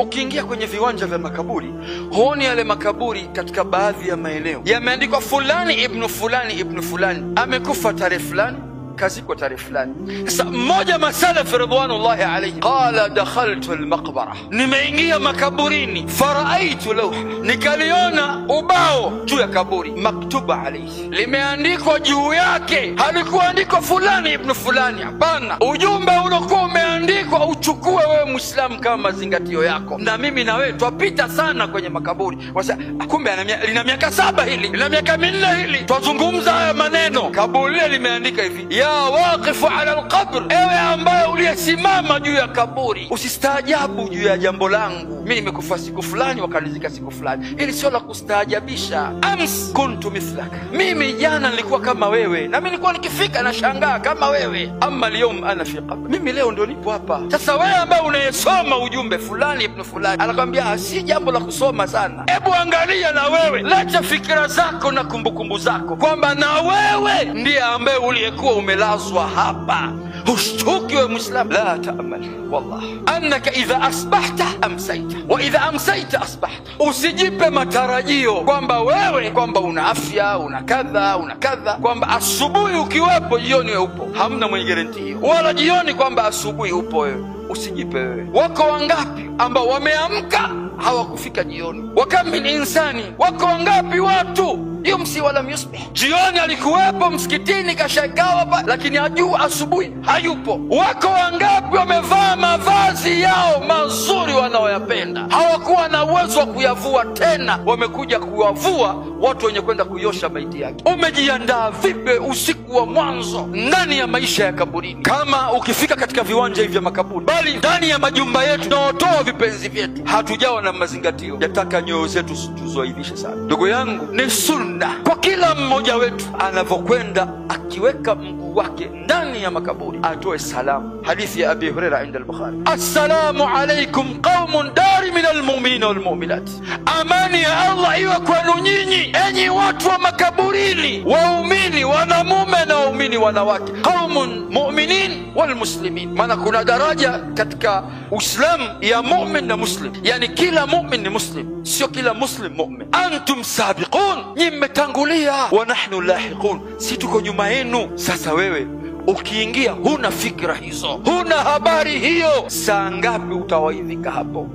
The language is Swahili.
Ukiingia kwenye viwanja vya makaburi, huoni yale makaburi katika baadhi ya maeneo yameandikwa fulani ibn fulani ibn fulani amekufa tarehe fulani, kazikwa tarehe fulani. Sasa mmoja masalaf ridwanullahi alayhi qala dakhaltu almaqbara, nimeingia makaburini, faraaitu lawha, nikaliona ubao juu ya kaburi, maktuba alayhi, limeandikwa juu yake, halikuandikwa fulani ibn fulani, hapana. Ujumbe uliokuwa umeandikwa uchukue wewe Muislamu kama mazingatio yako. Na mimi na wewe twapita sana kwenye makaburi, wasa kumbe lina miaka 7 hili, lina miaka 4 hili, twazungumza haya maneno. Kaburi limeandika hivi: ya waqifu ala alqabr, ewe ambaye uliyesimama juu ya kaburi, usistaajabu juu ya jambo langu. Mimi nimekufa siku fulani, wakanizika siku fulani. Ili sio la kustaajabisha. Ams kuntu mithlaka, mimi jana nilikuwa kama wewe, na mimi nilikuwa nikifika na shangaa kama wewe. Amma leo ana fi qabr, mimi leo ndio nipo hapa. Sasa wewe ambaye unayesoma ujumbe fulani ibn fulani, anakuambia si jambo la kusoma sana. Hebu angalia na wewe, leta fikra zako na kumbukumbu zako kwamba na wewe ndiye ambaye uliyekuwa umelazwa hapa. Ushtuki wa Muislam, la ta'mal wallah annaka idha asbahta amsayta wa idha amsayta asbahta. Usijipe matarajio kwamba wewe kwamba una afya, una kadha, kwamba asubuhi ukiwepo jioni wewe upo. Hamna mwenye guarantee hiyo, wala jioni kwamba asubuhi upo wewe. Usijipe wewe. Wako wangapi ambao wameamka hawakufika jioni? Wakam min insani, wako wangapi watu yumsi wala yusbih, jioni alikuwepo msikitini kashagawa, lakini ajua asubuhi hayupo. Wako wangapi wamevaa mavazi yao mazuri wanaoyapenda, hawakuwa na uwezo wa kuyavua tena, wamekuja kuwavua watu wenye kwenda kuiosha maiti yake. Umejiandaa vipi usiku wa mwanzo ndani ya maisha ya kaburini? Kama ukifika katika viwanja hivi vya makaburi, bali ndani ya majumba yetu tunaotoa vipenzi vyetu, hatujawa na mazingatio. Yataka nyoyo zetu tuzoidhishe sana. Ndugu yangu, ni sunna kwa kila mmoja wetu anavyokwenda akiweka mguu wake ndani ya makaburi atoe salamu. Hadithi ya Abi Hurairah inda al-Bukhari: assalamu alaykum qaumun dari min almu'minina walmu'minat, amani ya Allah iwe kwenu nyinyi enyi watu wa makaburini, waumini wanamume na waumini wanawake. Qaumun mu'minin walmuslimin, maana kuna daraja katika Uislamu ya mu'min na muslim, yani kila mu'min ni muslim, sio kila muslim mu'min. Antum sabiqun, mmetangulia, wa nahnu lahiqun, si tuko nyuma yenu. Sasa wewe ukiingia huna fikra hizo, huna habari hiyo, saa ngapi utawaidhika hapo?